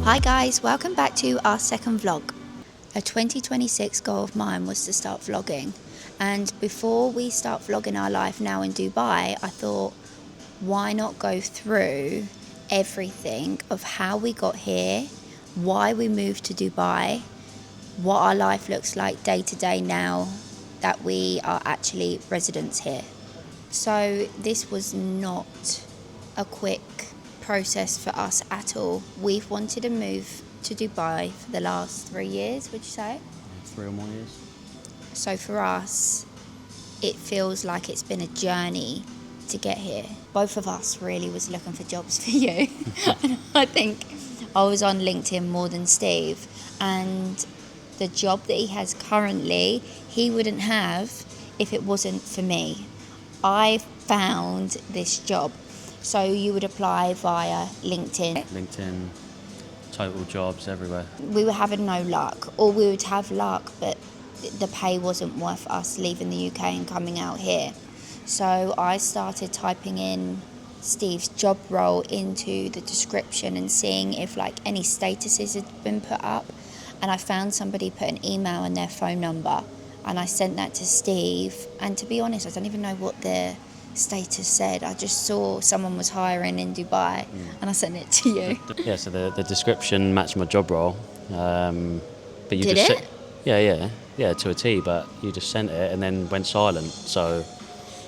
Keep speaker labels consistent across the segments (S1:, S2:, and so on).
S1: Hi guys, welcome back to our second vlog. A 2026 goal of mine was to start vlogging, and before we start vlogging our life now in Dubai, I thought, why not go through everything of how we got here, why we moved to Dubai, what our life looks like day to day now that we are actually residents here. So this was not a quick process for us at all. We've wanted to move to Dubai for the last 3 years, would you say?
S2: 3 or more years.
S1: So for us, it feels like it's been a journey to get here. Both of us really was looking for jobs for you. And I think I was on LinkedIn more than Steve. And the job that he has currently, he wouldn't have if it wasn't for me. I found this job. So you would apply via LinkedIn.
S2: LinkedIn, total jobs everywhere.
S1: We were having no luck, or we would have luck, but the pay wasn't worth us leaving the UK and coming out here. So I started typing in Steve's job role into the description and seeing if like any statuses had been put up, and I found somebody put an email and their phone number, and I sent that to Steve. And to be honest, I don't even know what their status said. I just saw someone was hiring in Dubai, and I sent it to you.
S2: Yeah, so the description matched my job role. But you
S1: Did
S2: just
S1: it?
S2: Yeah, to a T. But you just sent it and then went silent. So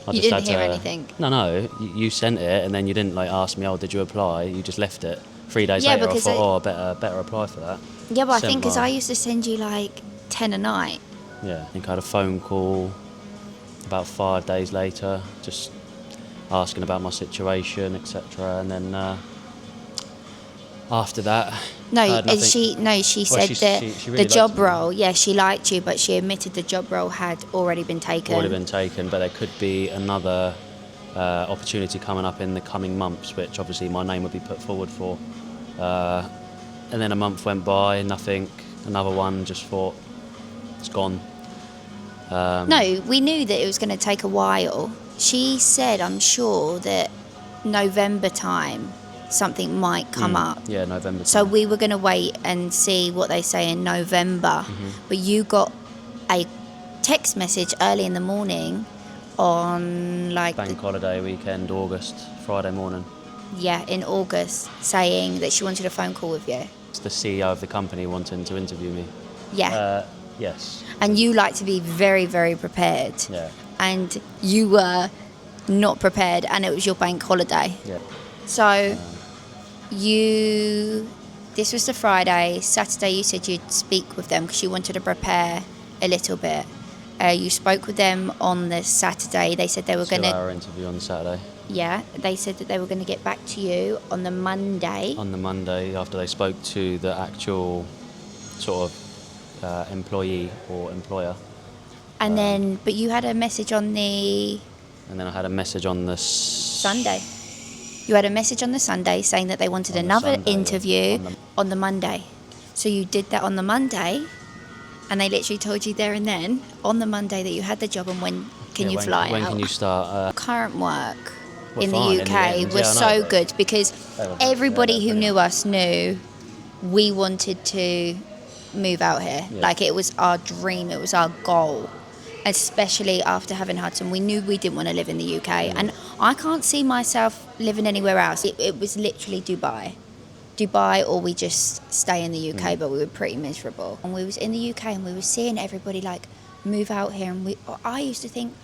S2: I
S1: You
S2: just
S1: didn't
S2: had
S1: hear
S2: to,
S1: anything?
S2: No. You sent it and then you didn't like ask me. Oh, did you apply? You just left it. 3 days
S1: Yeah,
S2: later, I
S1: because
S2: thought, better apply for that.
S1: Yeah, but I
S2: Sent
S1: think because
S2: my-
S1: I used to send you like 10 a night.
S2: Yeah, I think I had a phone call about 5 days later, just asking about my situation, etc. And then after that,
S1: No,
S2: heard nothing.
S1: she said that
S2: she really
S1: the job
S2: liked me.
S1: role, yeah, she liked you, but she admitted the job role had already been taken.
S2: Already been taken, but there could be another opportunity coming up in the coming months, which obviously my name would be put forward for. And then a month went by, nothing. Another one, just thought, it's gone.
S1: No, we knew that it was going to take a while. She said, I'm sure, that November time something might come up.
S2: Yeah, November.
S1: So
S2: time.
S1: we were going to wait and see what they say in November. But you got a text message early in the morning on like
S2: Bank holiday weekend, August, Friday morning.
S1: in August, saying that she wanted a phone call with you.
S2: It's the CEO of the company wanting to interview me.
S1: Yeah.
S2: Yes.
S1: And you like to be very, very prepared.
S2: Yeah.
S1: And you were not prepared, and it was your bank holiday.
S2: Yeah.
S1: So this was the Friday. Saturday you said you'd speak with them because you wanted to prepare a little bit. You spoke with them on the Saturday. They said they were going to...
S2: 2-hour interview on Saturday.
S1: Yeah, they said that they were going to get back to you on the Monday.
S2: On the Monday, after they spoke to the actual sort of employee or employer.
S1: And then, but you had a message on the...
S2: And then I had a message on the
S1: Sunday. You had a message on the Sunday saying that they wanted
S2: On the
S1: another
S2: Sunday,
S1: interview
S2: on the-
S1: on the Monday. So you did that on the Monday, and they literally told you there and then, on the Monday, that you had the job, and when can you fly
S2: When
S1: out?
S2: can you start?
S1: Current work
S2: Well,
S1: in the
S2: fine, in
S1: UK
S2: the end.
S1: was
S2: Yeah, I know,
S1: so
S2: but-
S1: good because
S2: They were-
S1: everybody
S2: yeah,
S1: who
S2: they're
S1: knew us knew we wanted to move out here.
S2: Yeah.
S1: Like, it was our dream, it was our goal. Especially after having Hudson, we knew we didn't want to live in the UK, and I can't see myself living anywhere else. It was literally Dubai, or we just stay in the UK, but we were pretty miserable. And we was in the UK, and we were seeing everybody like move out here, and I used to think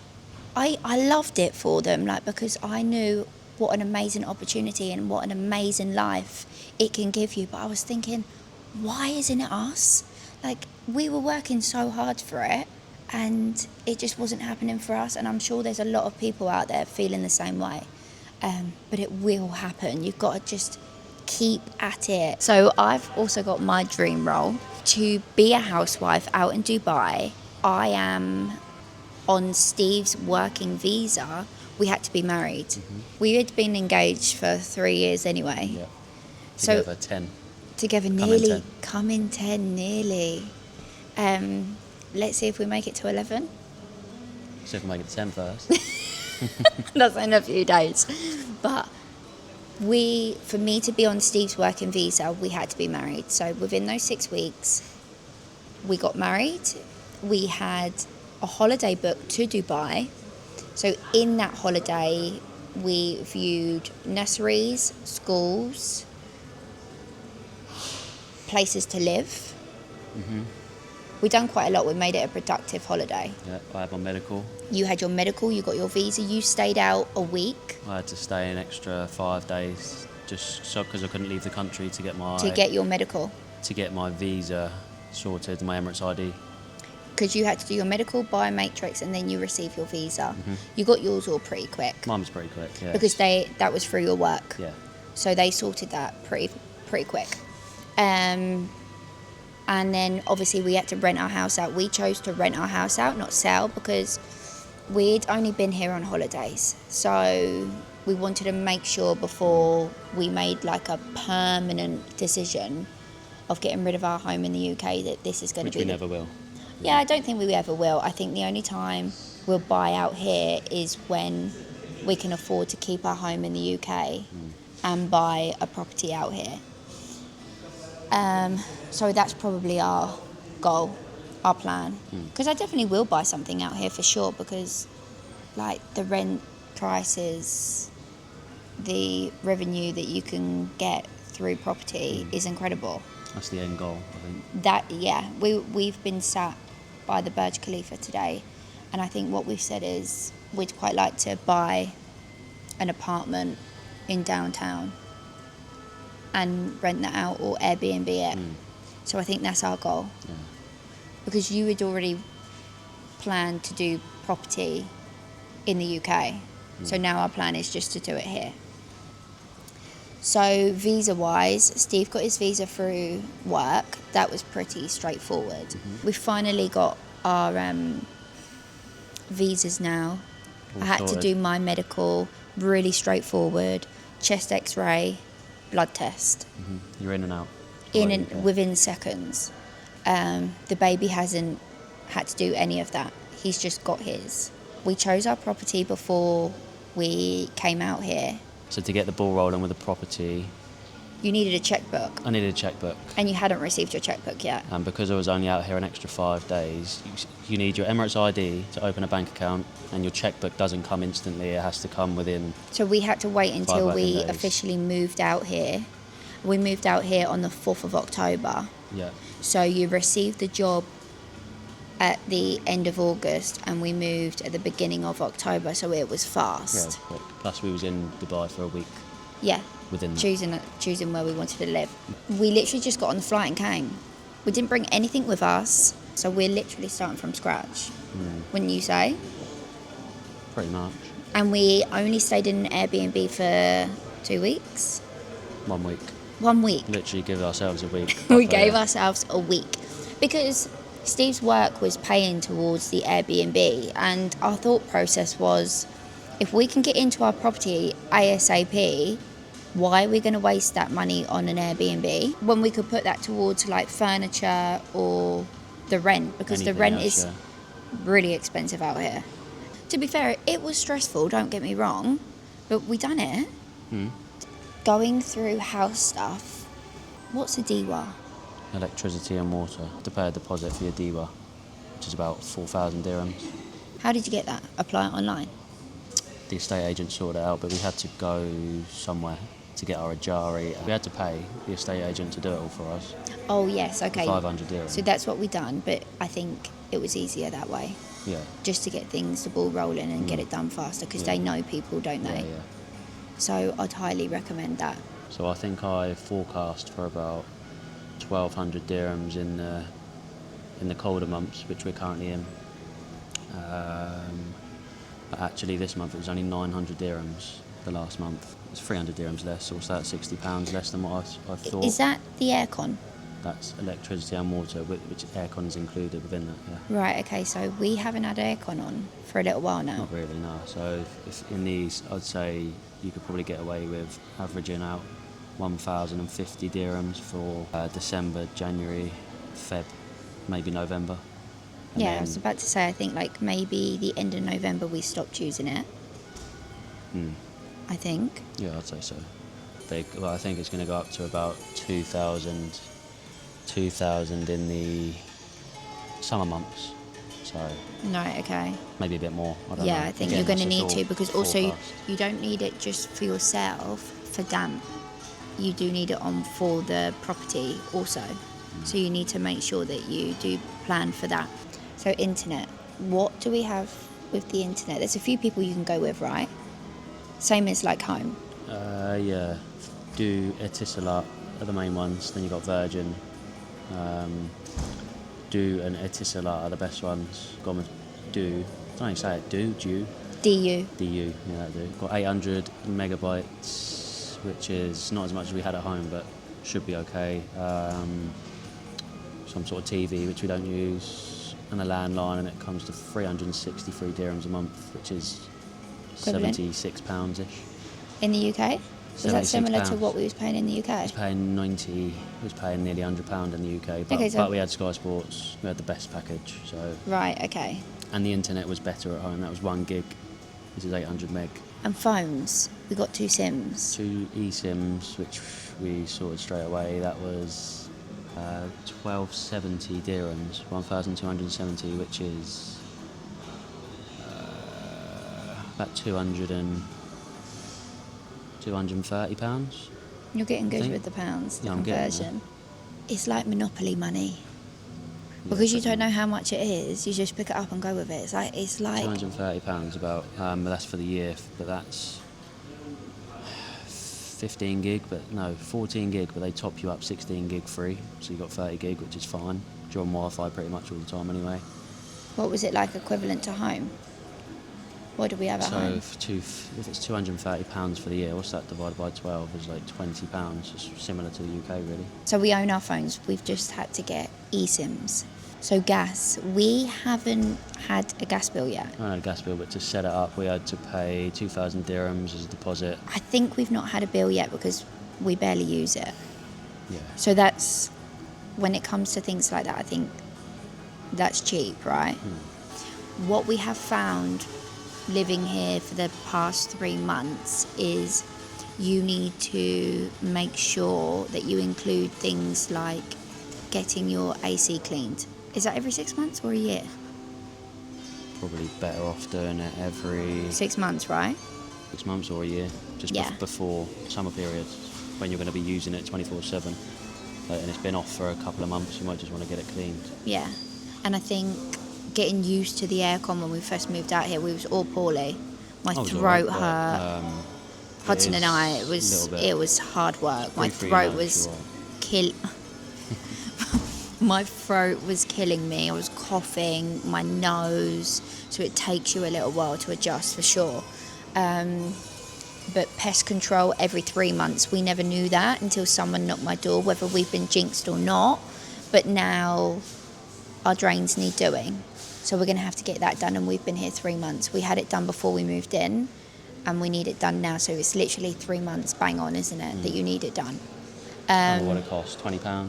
S1: I loved it for them, like, because I knew what an amazing opportunity and what an amazing life it can give you. But I was thinking, why isn't it us? Like, we were working so hard for it, and it just wasn't happening for us. And I'm sure there's a lot of people out there feeling the same way. But it will happen. You've got to just keep at it. So I've also got my dream role to be a housewife out in Dubai. I am on Steve's working visa. We had to be married. We had been engaged for 3 years anyway.
S2: Yeah.
S1: So
S2: Together 10.
S1: together nearly, come in 10 nearly. Let's see if we make it to 11.
S2: See if we make it to 10 first.
S1: That's in a few days. But For me to be on Steve's working visa, we had to be married. So within those 6 weeks, we got married. We had a holiday booked to Dubai. So in that holiday, we viewed nurseries, schools, places to live. We done quite a lot. We made it a productive holiday.
S2: Yeah, I had my medical.
S1: You had your medical, you got your visa, you stayed out a week
S2: I had to stay an extra 5 days just so because I couldn't leave the country to get
S1: your medical.
S2: to get my visa sorted, my Emirates ID.
S1: Because you had to do your medical, biometrics, and then you receive your visa. You got yours all pretty quick.
S2: Mine was pretty quick, yeah.
S1: Because that was through your work.
S2: Yeah.
S1: So they sorted that pretty quick. And then obviously we had to rent our house out. We chose to rent our house out, not sell, because we'd only been here on holidays. So we wanted to make sure before we made like a permanent decision of getting rid of our home in the UK that this is going to be...
S2: Which we never will.
S1: Yeah, I don't think we ever will. I think the only time we'll buy out here is when we can afford to keep our home in the UK and buy a property out here. So that's probably our goal, our plan. Because I definitely will buy something out here for sure, because like the rent prices, the revenue that you can get through property is incredible.
S2: That's the end goal, I think.
S1: That, yeah, we've been sat by the Burj Khalifa today, and I think what we've said is we'd quite like to buy an apartment in downtown and rent that out or Airbnb it. So I think that's our goal.
S2: Yeah.
S1: Because you had already planned to do property in the UK. So now our plan is just to do it here. So visa-wise, Steve got his visa through work. That was pretty straightforward. We finally got our visas now.
S2: All
S1: I had to
S2: sorted.
S1: do my medical, really straightforward, chest x-ray, blood test.
S2: You're in and out.
S1: Within seconds. The baby hasn't had to do any of that. He's just got his. We chose our property before we came out here.
S2: So to get the ball rolling with the property,
S1: You needed a checkbook,
S2: I needed a checkbook.
S1: and you hadn't received your checkbook yet.
S2: And because I was only out here an extra 5 days, you need your Emirates ID to open a bank account, and your checkbook doesn't come instantly. It has to come within...
S1: So we had to wait until
S2: 5
S1: we
S2: working days.
S1: officially moved out here. We moved out here on the 4th of October.
S2: Yeah.
S1: So you received the job at the end of August, and we moved at the beginning of October, so it was
S2: Yeah,
S1: fast.
S2: quick. Plus we was in Dubai for a week
S1: Yeah,
S2: within that.
S1: choosing where we wanted to live. We literally just got on the flight and came. We didn't bring anything with us, so we're literally starting from scratch, wouldn't you say?
S2: Pretty much.
S1: And we only stayed in an Airbnb for 2 weeks.
S2: 1 week.
S1: 1 week.
S2: Literally give ourselves a week.
S1: We gave ourselves a week because Steve's work was paying towards the Airbnb, and our thought process was, if we can get into our property ASAP, why are we going to waste that money on an Airbnb when we could put that towards like furniture or the rent, because the
S2: Anything
S1: rent
S2: else,
S1: is
S2: yeah.
S1: really expensive out here. To be fair, it was stressful, don't get me wrong, but we done it. Going through house stuff, what's a DIWA?
S2: Electricity and water. To pay a deposit for your DIWA, which is about 4,000 dirhams.
S1: How did you get that? Apply it online?
S2: The estate agent sorted it out, but we had to go somewhere to get our Ajari. We had to pay the estate agent to do it all for us.
S1: Oh yes, okay.
S2: 500 dirhams.
S1: So that's what we done, but I think it was easier that way,
S2: Yeah.
S1: just to get things, the ball rolling and get it done faster, because they know people, don't they?
S2: Yeah.
S1: So I'd highly recommend that.
S2: So I think I forecast for about 1,200 dirhams in the colder months, which we're currently in. But actually this month it was only 900 dirhams the last month. It's 300 dirhams less, so it's about £60 less than what I thought.
S1: Is that the aircon?
S2: That's electricity and water, which aircon is included within that, yeah.
S1: Right, okay, so we haven't had aircon on for a little while now.
S2: Not really, no. So if in these, I'd say you could probably get away with averaging out 1,050 dirhams for December, January, Feb, maybe November. And
S1: Yeah, I
S2: then-
S1: was about to say, I think like maybe the end of November we stopped using it. I think.
S2: Yeah, I'd say so. Well, I think it's going to go up to about 2,000 in the summer months. So
S1: Right, okay.
S2: maybe a bit more. I don't know.
S1: Yeah, I think
S2: Again,
S1: you're going to
S2: that's just
S1: need
S2: all
S1: to, because also
S2: forecast.
S1: you don't need it just for yourself for damp. You do need it on for the property also. So you need to make sure that you do plan for that. So internet, what do we have with the internet? There's a few people you can go with, right? Same as like home.
S2: Yeah, do Etisalat are the main ones. Then you got Virgin. Do and Etisalat are the best ones. Gone with Do. I don't even say it. DU.
S1: DU.
S2: DU. Yeah, that do. Got 800 megabytes, which is not as much as we had at home, but should be okay. Some sort of TV, which we don't use, and a landline, and it comes to 363 dirhams a month, which is
S1: Equivalent.
S2: £76-ish.
S1: In the UK? Was that similar to
S2: £76.
S1: what we was paying in the UK?
S2: I was paying 90. I was paying nearly £100 in the UK, but,
S1: Okay, so-
S2: but we had Sky Sports. We had the best package. So,
S1: Right, okay.
S2: and the internet was better at home. That was 1 gig. This is 800 meg.
S1: And phones, we got 2 SIMs.
S2: 2 eSIMs, which we sorted straight away. That was 1270 dirhams, 1,270, which is about 230 pounds.
S1: You're getting good
S2: think.
S1: with the pounds, the
S2: Yeah, I'm getting
S1: conversion. It's like Monopoly money. Because you don't know how much it is, you just pick it up and go with it. It's like
S2: 230 pounds about. That's for the year, but that's 15 gig, but no, 14 gig, but they top you up 16 gig free, so you got 30 gig, which is fine. You're on Wi-Fi pretty much all the time anyway.
S1: what was it like equivalent to home? What do we have at
S2: So
S1: home?
S2: if it's 230 pounds for the year, what's that divided by 12? Is like 20 pounds. It's similar to the UK, really.
S1: So we own our phones. We've just had to get eSIMs. So gas, we haven't had a gas bill yet.
S2: I had a gas bill, but to set it up, we had to pay 2,000 dirhams as a deposit.
S1: I think we've not had a bill yet because we barely use it.
S2: Yeah.
S1: So that's, when it comes to things like that, I think that's cheap, right? What we have found living here for the past 3 months is you need to make sure that you include things like getting your AC cleaned. Is that every 6 months or a year?
S2: Probably better off doing it every
S1: 6 months, right?
S2: 6 months or a year, just
S1: Yeah.
S2: before summer periods, when you're going to be using it 24/7. And it's been off for a couple of months, you might just want to get it cleaned.
S1: Yeah. And I think getting used to the aircon when we first moved out here, we was all poorly. My
S2: I was
S1: throat
S2: alright,
S1: hurt.
S2: but,
S1: Hudson and I,
S2: a little bit
S1: it was hard work. My
S2: free
S1: throat
S2: lunch,
S1: was
S2: you're
S1: kill. My throat was killing me. I was coughing, my nose. So it takes you a little while to adjust for sure. But pest control every 3 months, we never knew that until someone knocked my door, whether we've been jinxed or not. But now our drains need doing. So we're going to have to get that done, and we've been here 3 months. We had it done before we moved in, and we need it done now. So it's literally 3 months, bang on, isn't it, that you need it done?
S2: I don't know what it costs, £20?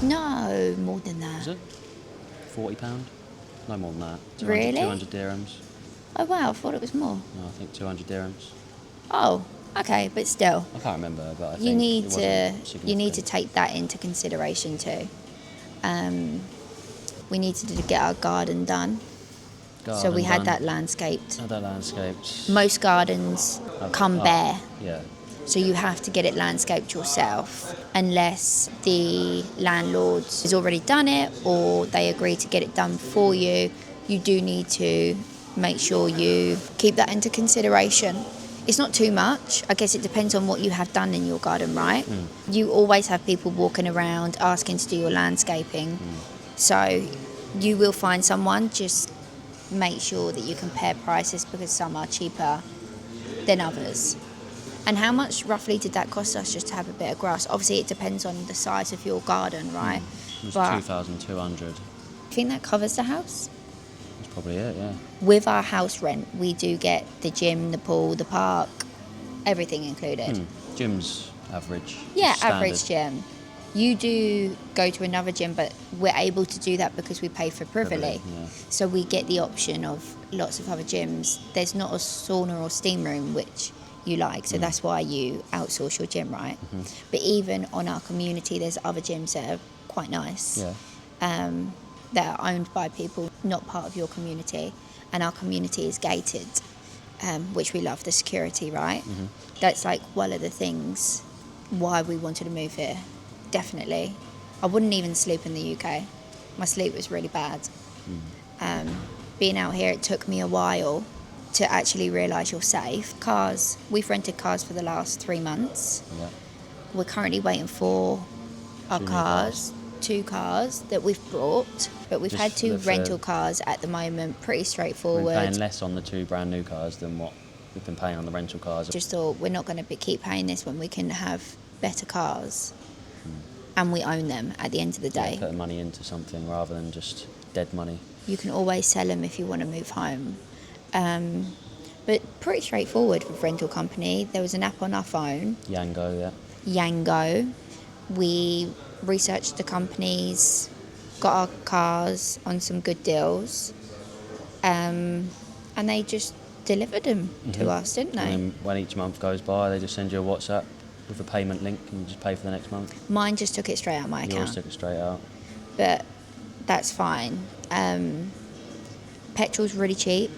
S1: No, more than that.
S2: Is it? £40? No more than that.
S1: Really?
S2: 200 dirhams.
S1: Oh wow, I thought it was more.
S2: No, I think 200 dirhams.
S1: Oh, okay, but still,
S2: I can't remember, but I think
S1: you need
S2: it
S1: to
S2: wasn't
S1: you need to
S2: significant.
S1: take that into consideration too. We need to get our garden done. So we
S2: Garden
S1: had
S2: done.
S1: that landscaped.
S2: Had that landscaped.
S1: Most gardens come bare.
S2: Yeah.
S1: So you have to get it landscaped yourself unless the landlord has already done it or they agree to get it done for you. You do need to make sure you keep that into consideration. It's not too much. I guess it depends on what you have done in your garden, right? You always have people walking around asking to do your landscaping. So you will find someone, just make sure that you compare prices because some are cheaper than others. And how much roughly did that cost us just to have a bit of grass? Obviously, it depends on the size of your garden, right?
S2: It was
S1: But
S2: 2,200.
S1: I think that covers the house.
S2: That's probably it, yeah.
S1: With our house rent, we do get the gym, the pool, the park, everything included.
S2: Gym's average.
S1: Yeah,
S2: standard.
S1: average gym. You do go to another gym, but we're able to do that because we pay for privily.
S2: Yeah.
S1: So we get the option of lots of other gyms. There's not a sauna or steam room, which you like. So that's why you outsource your gym, right? But even on our community, there's other gyms that are quite nice.
S2: Yeah.
S1: That are owned by people not part of your community, and our community is gated, which we love, the security, right? That's like one of the things why we wanted to move here. Definitely. I wouldn't even sleep in the UK. My sleep was really bad. Being out here, it took me a while to actually realise you're safe. Cars, we've rented cars for the last 3 months.
S2: Yeah.
S1: We're currently waiting for our
S2: 2 new
S1: cars. 2 cars that we've brought, but we've
S2: Just
S1: had 2
S2: look for-
S1: rental cars at the moment, pretty
S2: We've
S1: straightforward.
S2: been paying less on the 2 brand new cars than what we've been paying on the rental cars.
S1: Just thought, we're not going to keep paying this when we can have better cars, and we own them at the end of the day.
S2: Yeah, putting money into something rather than just dead money.
S1: You can always sell them if you want to move home. But pretty straightforward with rental company. There was an app on our phone,
S2: Yango, yeah.
S1: Yango. We researched the companies, got our cars on some good deals, and they just delivered them to us, didn't they?
S2: And then when each month goes by, they just send you a WhatsApp with a payment link and you just pay for the next month.
S1: Mine just took it straight out of my
S2: Yours
S1: account,
S2: took it straight out.
S1: but that's fine. Petrol's really cheap.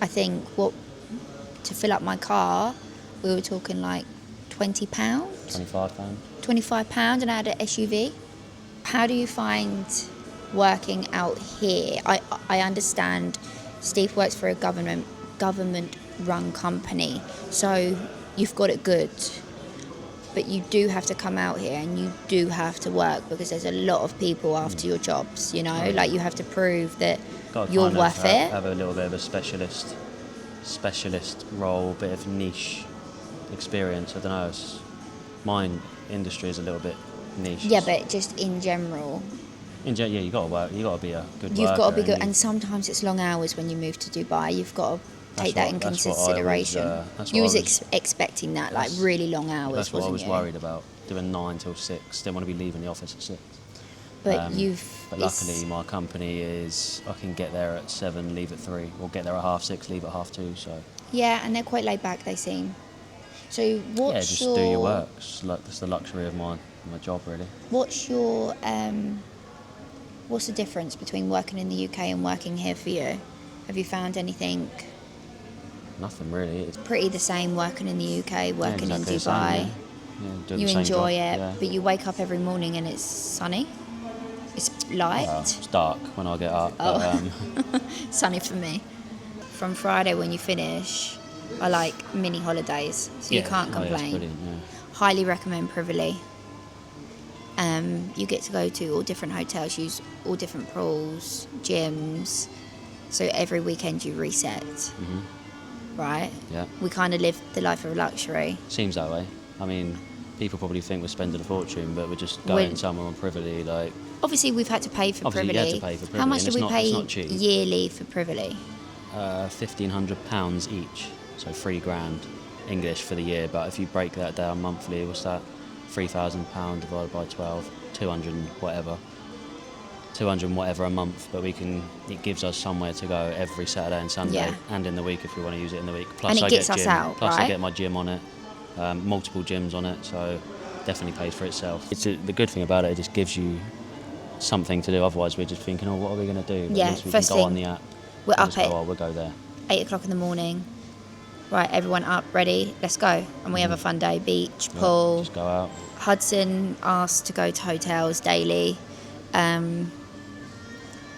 S1: I think to fill up my car, we were talking like £20,
S2: £25.
S1: £25, and I had an SUV. How do you find working out here? I understand Steve works for a government-run company, so you've got it good. But you do have to come out here and you do have to work, because there's a lot of people after your jobs, you know?
S2: Right.
S1: Like, you have to prove that
S2: Got to
S1: you're
S2: kind of
S1: worth it.
S2: have a little bit of a specialist role, bit of niche experience. I don't know. Mine industry is a little bit niche.
S1: Yeah, but just in general,
S2: Yeah, you got to work. You got to be a good worker.
S1: you've got to be good.
S2: you-
S1: And sometimes it's long hours when you move to Dubai. You've got to take that in
S2: that's what I was,
S1: consideration.
S2: that's
S1: You
S2: what
S1: was
S2: I was-
S1: expecting that, like
S2: that's-
S1: really long hours,
S2: That's what I
S1: wasn't
S2: was
S1: you?
S2: worried about. Doing 9 till 6. Didn't want to be leaving the office at 6.
S1: But
S2: But
S1: it's-
S2: luckily, my company is I can get there at 7, leave at 3, or get there at 6:30, leave at 2:30. So
S1: Yeah, and they're quite laid back, they seem. So what's
S2: yeah, just
S1: your...
S2: do your work. That's the luxury of my job, really.
S1: What's your... what's the difference between working in the UK and working here for you? Have you found anything
S2: Nothing really. It's
S1: pretty the same working in the UK, working
S2: exactly
S1: in
S2: the same,
S1: Dubai?
S2: yeah. Yeah, doing
S1: You
S2: the same
S1: enjoy
S2: job,
S1: it,
S2: yeah.
S1: but you wake up every morning and it's sunny? It's light?
S2: Well, it's dark when I get up.
S1: Oh.
S2: But,
S1: Sunny for me. From Friday when you finish are like mini holidays, so you
S2: yeah,
S1: can't
S2: oh, yeah, it's
S1: complain.
S2: brilliant, yeah.
S1: Highly recommend Privily. You get to go to all different hotels, use all different pools, gyms. So every weekend you reset, right?
S2: Yeah.
S1: We kind of live the life of luxury.
S2: Seems that way. I mean, people probably think we're spending a fortune, but we're just going somewhere on Privily, like...
S1: Obviously, we've had to pay for
S2: Obviously,
S1: Privily.
S2: you had to pay for
S1: How
S2: Privily,
S1: much
S2: and
S1: do
S2: it's
S1: we
S2: not-
S1: pay
S2: it's not cheap.
S1: yearly for Privily?
S2: £1,500 each, so £3,000 English for the year. But if you break that down monthly, what's that? £3,000 divided by 12, 200 and whatever. 200 and whatever a month, but it gives us somewhere to go every Saturday and Sunday,
S1: Yeah.
S2: and in the week if we want to use it in the week. Plus
S1: And it
S2: I
S1: gets
S2: get
S1: us
S2: gym,
S1: out,
S2: plus I
S1: right?
S2: get my gym on it, multiple gyms on it, so definitely pays for itself. The good thing about it just gives you something to do. Otherwise, we're just thinking, oh, what are we going to do? But
S1: Yeah,
S2: at least we
S1: first
S2: can go on
S1: thing,
S2: the app.
S1: we're
S2: and
S1: up
S2: just go,
S1: at
S2: oh, we'll go there.
S1: 8 o'clock in the morning. Right, everyone up, ready, let's go. And we have a fun day, beach,
S2: Yeah,
S1: pool.
S2: just go out.
S1: Hudson asked to go to hotels daily.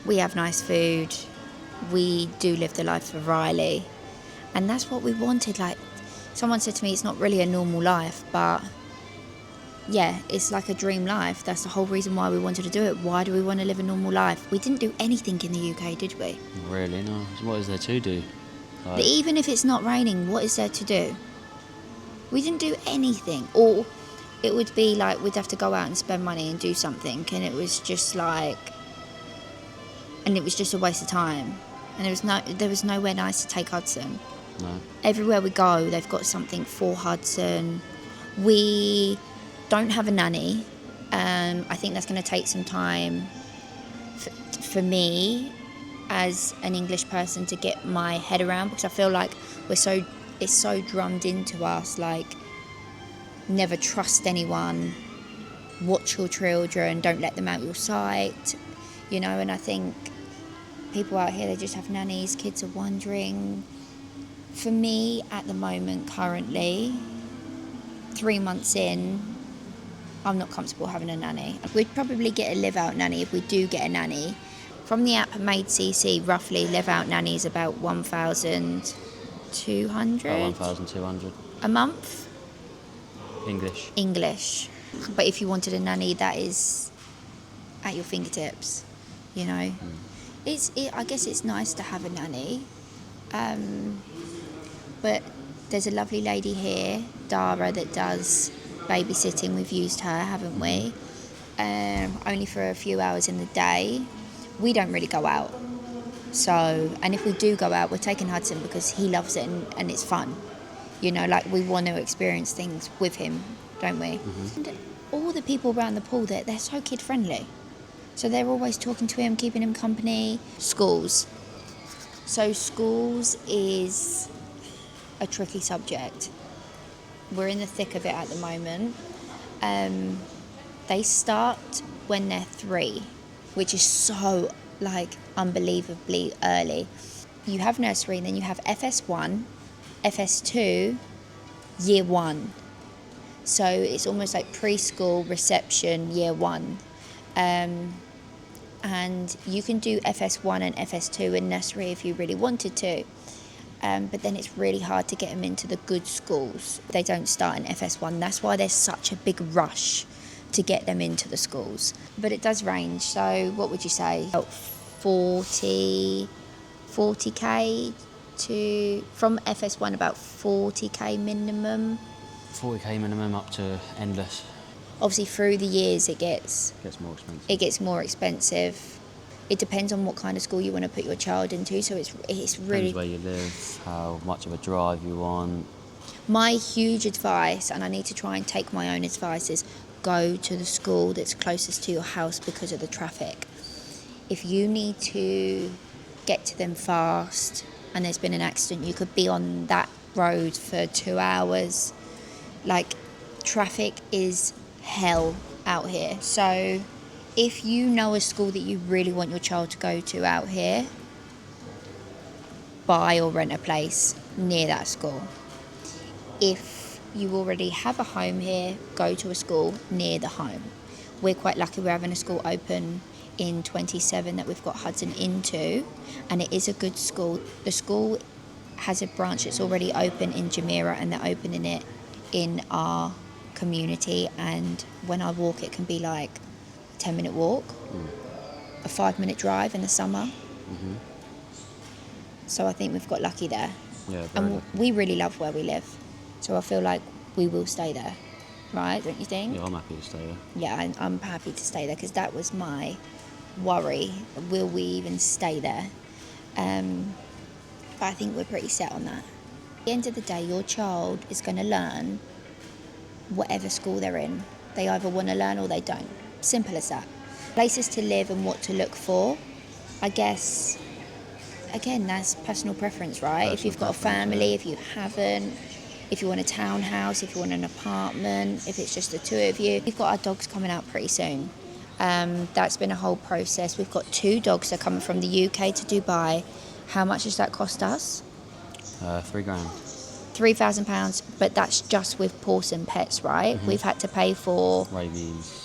S1: We have nice food. We do live the life of Riley. And that's what we wanted. Like, someone said to me, it's not really a normal life, but yeah, it's like a dream life. That's the whole reason why we wanted to do it. Why do we want to live a normal life? We didn't do anything in the UK, did we?
S2: Not really, no. What is there to do? Like,
S1: But even if it's not raining, what is there to do? We didn't do anything. Or it would be like we'd have to go out and spend money and do something, and it was just like... And it was just a waste of time. And there was nowhere nice to take Hudson.
S2: no.
S1: Everywhere we go, they've got something for Hudson. We don't have a nanny. I think that's going to take some time for me as an English person to get my head around, because I feel like we're so it's so drummed into us, like, never trust anyone, watch your children, don't let them out your sight, you know. And I think people out here, they just have nannies, kids are wondering. For me, at the moment, currently, 3 months in, I'm not comfortable having a nanny. We'd probably get a live-out nanny if we do get a nanny. From the app Made CC, roughly live-out nanny is about 1,200
S2: About 1,200
S1: a month.
S2: English.
S1: But if you wanted a nanny, that is at your fingertips, you know. I guess it's nice to have a nanny. But there's a lovely lady here, Dara, that does babysitting. We've used her, haven't we? Only for a few hours in the day. We don't really go out. So, and if we do go out, we're taking Hudson because he loves it and it's fun. You know, like, we want to experience things with him, don't we? And all the people around the pool, they're so kid-friendly. So they're always talking to him, keeping him company. Schools. So schools is a tricky subject. We're in the thick of it at the moment. They start when they're 3, which is so, like, unbelievably early. You have nursery, and then you have FS1, FS2, year 1. So it's almost like preschool, reception, year 1. And you can do FS1 and FS2 in nursery if you really wanted to. But then it's really hard to get them into the good schools. They don't start in FS1. That's why there's such a big rush to get them into the schools. But it does range. So what would you say? About 40k from FS1, about 40k minimum.
S2: 40k minimum up to endless.
S1: Obviously, through the years, it gets
S2: more expensive.
S1: It gets more expensive. It depends on what kind of school you want to put your child into. So it's really...
S2: Depends where you live, how much of a drive you want.
S1: My huge advice, and I need to try and take my own advice, is go to the school that's closest to your house because of the traffic. If you need to get to them fast and there's been an accident, you could be on that road for 2 hours. Like, traffic is hell out here. So if you know a school that you really want your child to go to out here, buy or rent a place near that school. If you already have a home here, go to a school near the home. We're quite lucky, we're having a school open in 27 that we've got Hudson into, and it is a good school. The school has a branch that's already open in Jumeirah, and they're opening it in our community, and when I walk it can be like a 10-minute walk, a 5-minute drive in the summer. So I think we've got lucky there.
S2: Yeah,
S1: and
S2: lucky.
S1: We really love where we live, so I feel like we will stay there, right? Don't you think?
S2: Yeah, I'm happy to stay there.
S1: Yeah, I'm happy to stay there because that was my worry. Will we even stay there? But I think we're pretty set on that. At the end of the day, your child is going to learn whatever school they're in. They either want to learn or they don't. Simple as that. Places to live and what to look for, I guess, again, that's personal preference, right? If you've got a family, if you haven't, if you want a townhouse, if you want an apartment, if it's just the two of you. We've got our dogs coming out pretty soon. That's been a whole process. We've got 2 dogs that are coming from the UK to Dubai. How much does that cost us?
S2: £3,000.
S1: £3,000, but that's just with Porson Pets, right? We've had to pay for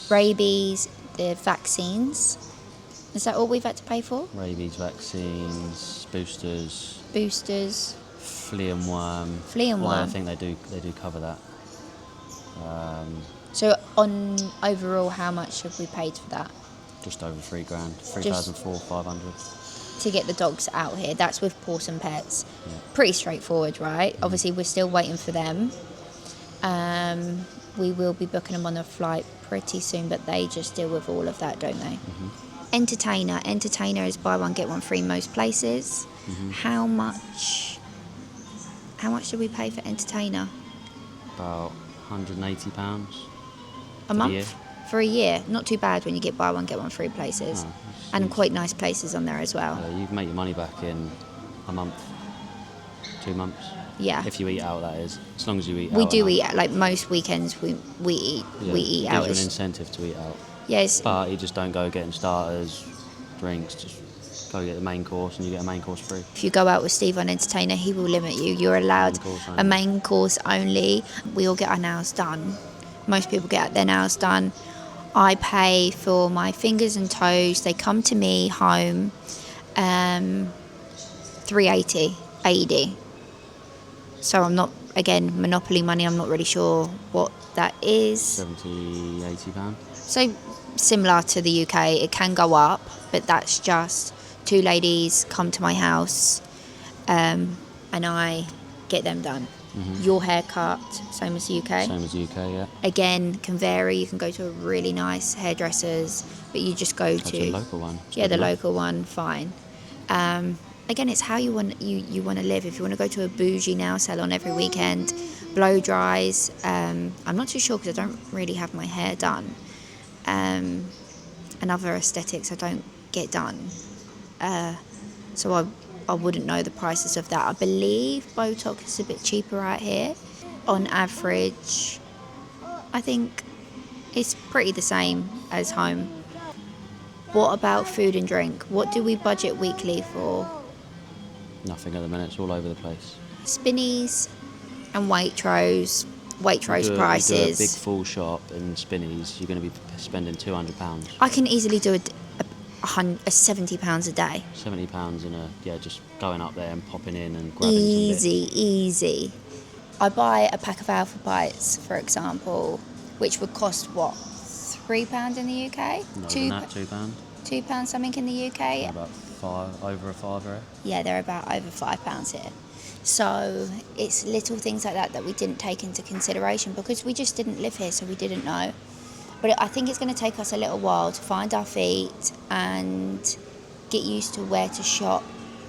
S1: rabies, the vaccines. Is that all we've had to pay for?
S2: Rabies, vaccines, boosters, flea and worm.
S1: Well,
S2: I think they do cover that.
S1: So on overall, how much have we paid for that?
S2: Just over £3,000, 3,400-500.
S1: To get the dogs out here. That's with Porson Pets.
S2: Yeah.
S1: Pretty straightforward, right? Obviously, we're still waiting for them. We will be booking them on a flight pretty soon, but they just deal with all of that, don't they? Entertainer is buy one get one free most places. How much do we pay for entertainer?
S2: About £180
S1: a month?
S2: year.
S1: For a year. Not too bad when you get buy one get one free places.
S2: No,
S1: and quite nice places on there as well.
S2: You can make your money back in a month, 2 months.
S1: Yeah.
S2: If you eat out, that is. As long as you eat out.
S1: We do
S2: enough.
S1: eat, like most weekends we eat.
S2: Yeah,
S1: We eat
S2: it
S1: out.
S2: gives you an incentive to eat out.
S1: Yes.
S2: But you just don't go getting starters, drinks, just go get the main course and you get a main course free.
S1: If you go out with Steve on Entertainer, he will limit you. You're allowed a main course only. We all get our nails done. Most people get their nails done. I pay for my fingers and toes. They come to me home. 380 AED. So I'm not, again, monopoly money. I'm not really sure what that is.
S2: 70, 80 pound.
S1: So similar to the UK, it can go up, but that's just two ladies come to my house, and I get them done.
S2: Mm-hmm.
S1: Your haircut, same as the UK.
S2: Same as UK, yeah.
S1: Again, can vary. You can go to a really nice hairdressers, but you just go to
S2: the local one.
S1: Yeah, the local one, fine. Again, it's how you want to live. If you want to go to a bougie nail salon every weekend, blow dries. I'm not too sure because I don't really have my hair done. And other aesthetics I don't get done. So I wouldn't know the prices of that. I believe Botox is a bit cheaper out here. On average, I think it's pretty the same as home. What about food and drink? What do we budget weekly for?
S2: Nothing at the minute. It's all over the place.
S1: Spinneys and Waitrose prices.
S2: You do a big full shop in Spinneys, you're going to be spending £200.
S1: I can easily do a £70 a day.
S2: £70 in just going up there and popping in and grabbing some bits.
S1: Easy. I buy a pack of Alpha Bites, for example, which would cost what, £3 in the UK?
S2: No, £2.
S1: £2 something in the UK.
S2: About over a fiver.
S1: Yeah, they're about over £5 here. So it's little things like that we didn't take into consideration because we just didn't live here, so we didn't know. But I think it's going to take us a little while to find our feet and get used to where to shop.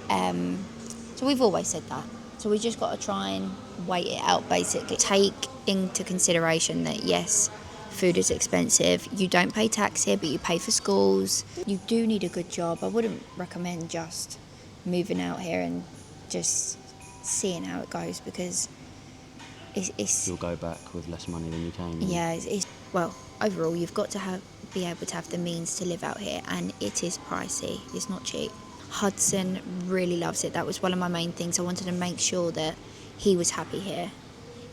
S1: So we've always said that. So we just got to try and wait it out, basically. Take into consideration that, yes, food is expensive. You don't pay tax here, but you pay for schools. You do need a good job. I wouldn't recommend just moving out here and just seeing how it goes because it's
S2: You'll go back with less money than you came.
S1: Yeah, well, overall, you've got to be able to have the means to live out here, and it is pricey. It's not cheap. Hudson really loves it. That was one of my main things. I wanted to make sure that he was happy here.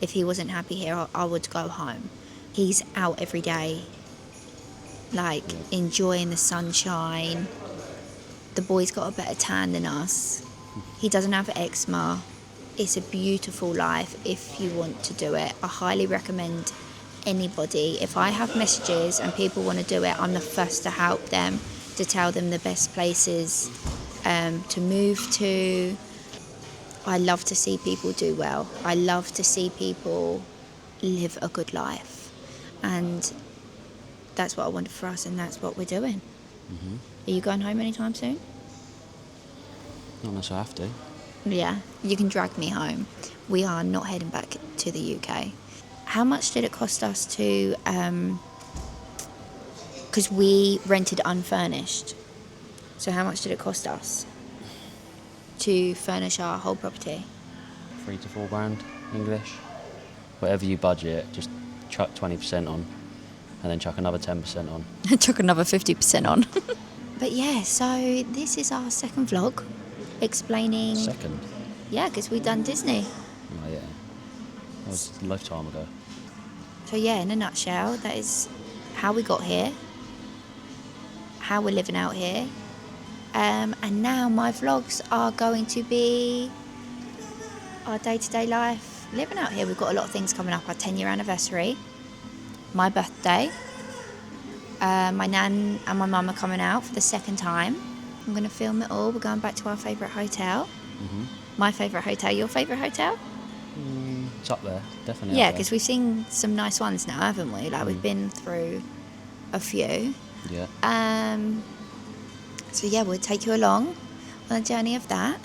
S1: If he wasn't happy here, I would go home. He's out every day, enjoying the sunshine. The boy's got a better tan than us. He doesn't have eczema. It's a beautiful life if you want to do it. I highly recommend anybody. If I have messages and people want to do it, I'm the first to help them, to tell them the best places to move to. I love to see people do well. I love to see people live a good life. And that's what I wanted for us, and that's what we're doing.
S2: Mm-hmm.
S1: Are you going home anytime soon?
S2: Not unless I have to.
S1: Yeah, you can drag me home. We are not heading back to the UK. How much did it cost us to... because we rented unfurnished. So how much did it cost us to furnish our whole property?
S2: 3 to 4 grand English. Whatever you budget, just chuck 20% on and then chuck another 10% on.
S1: Chuck another 50% on. But yeah, so this is our second vlog explaining...
S2: Second?
S1: Yeah, because we've done Disney.
S2: Oh yeah. That was a lifetime ago.
S1: So yeah, in a nutshell, that is how we got here, how we're living out here. And now my vlogs are going to be our day-to-day life living out here. We've got a lot of things coming up. Our 10-year anniversary, my birthday, my nan and my mum are coming out for the second time. I'm going to film it all. We're going back to our favourite hotel.
S2: Mm-hmm.
S1: My favourite hotel. Your favourite hotel?
S2: It's up there, definitely.
S1: Yeah, because we've seen some nice ones now, haven't we? We've been through a few.
S2: Yeah.
S1: So yeah, we'll take you along on a journey of that,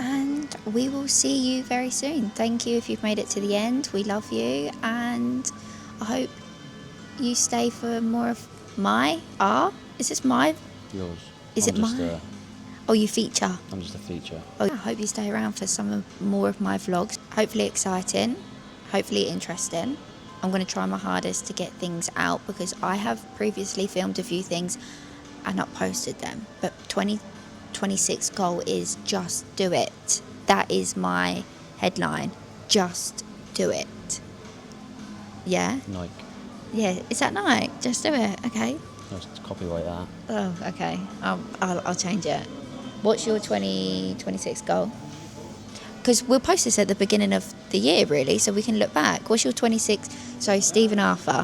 S1: and we will see you very soon. Thank you if you've made it to the end. We love you, and I hope you stay for more of is this my?
S2: Yours.
S1: Is
S2: I'm
S1: it
S2: just
S1: mine? Oh, you feature.
S2: I'm just a feature.
S1: Oh, I hope you stay around for more of my vlogs. Hopefully exciting, hopefully interesting. I'm going to try my hardest to get things out because I have previously filmed a few things and not posted them. But 2026 goal is just do it. That is my headline. Just do it. Yeah?
S2: Nike.
S1: Yeah, is that Nike? Just do it. Okay.
S2: Just copyright that.
S1: Oh, okay. I'll change it. What's your 2026 goal? Because we'll post this at the beginning of the year, really, so we can look back. What's your 26? So, Stephen Arthur,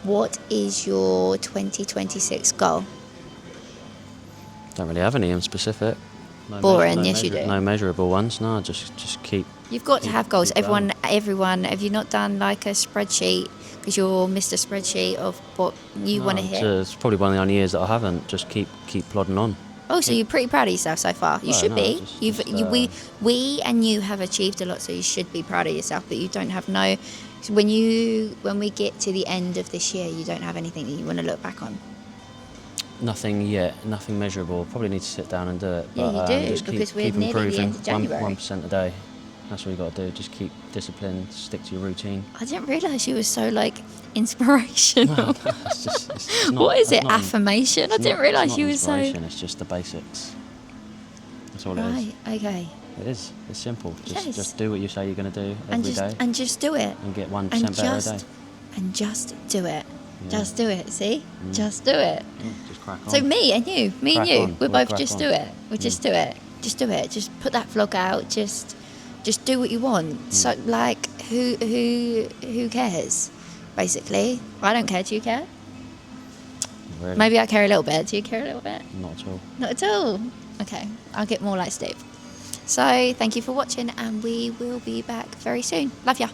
S1: what is your 2026 goal?
S2: Don't really have any in specific.
S1: Boring, yes you do.
S2: No measurable ones. No, just keep.
S1: You've got to have goals.
S2: keep going.
S1: Everyone. Have you not done like a spreadsheet? Because you're Mr. Spreadsheet of what you want to hit.
S2: It's probably one of the only years that I haven't. Just keep plodding on.
S1: Oh, so you're pretty proud of yourself so far. You should be. We and you have achieved a lot, so you should be proud of yourself. But you don't have no. When we get to the end of this year, you don't have anything that you want to look back on.
S2: Nothing yet. Nothing measurable. Probably need to sit down and do it.
S1: Yeah,
S2: But,
S1: you do
S2: just
S1: because we're
S2: keep
S1: nearly the
S2: improving.
S1: end of January.
S2: 1% a day. That's what you got to do. Just keep disciplined. Stick to your routine.
S1: I didn't realise you were so like inspirational.
S2: It's not,
S1: What is
S2: that's
S1: it?
S2: not-
S1: Affirmation? I
S2: it's
S1: didn't
S2: not-
S1: realise
S2: it's
S1: you
S2: not
S1: were so.
S2: inspiration, It's just the basics. That's all it is.
S1: Right. Okay.
S2: It is. It's simple.
S1: Yes.
S2: Just do what you say you're going to do every day,
S1: And just do it.
S2: and get 1%
S1: And
S2: better a
S1: just
S2: day.
S1: and just do it.
S2: Yeah.
S1: Just do it. See? Just do it.
S2: Just crack on.
S1: So me and you,
S2: Crack on.
S1: we're
S2: We'll
S1: both
S2: crack
S1: just
S2: on.
S1: do it. We just do it. Just do it. Just put that vlog out. Just do what you want. So like, who cares? Basically, I don't care. Do you care?
S2: Really?
S1: Maybe I care a little bit. Do you care a little bit?
S2: Not at all.
S1: Not at all. Okay, I'll get more like Steve. So thank you for watching, and we will be back very soon. Love ya.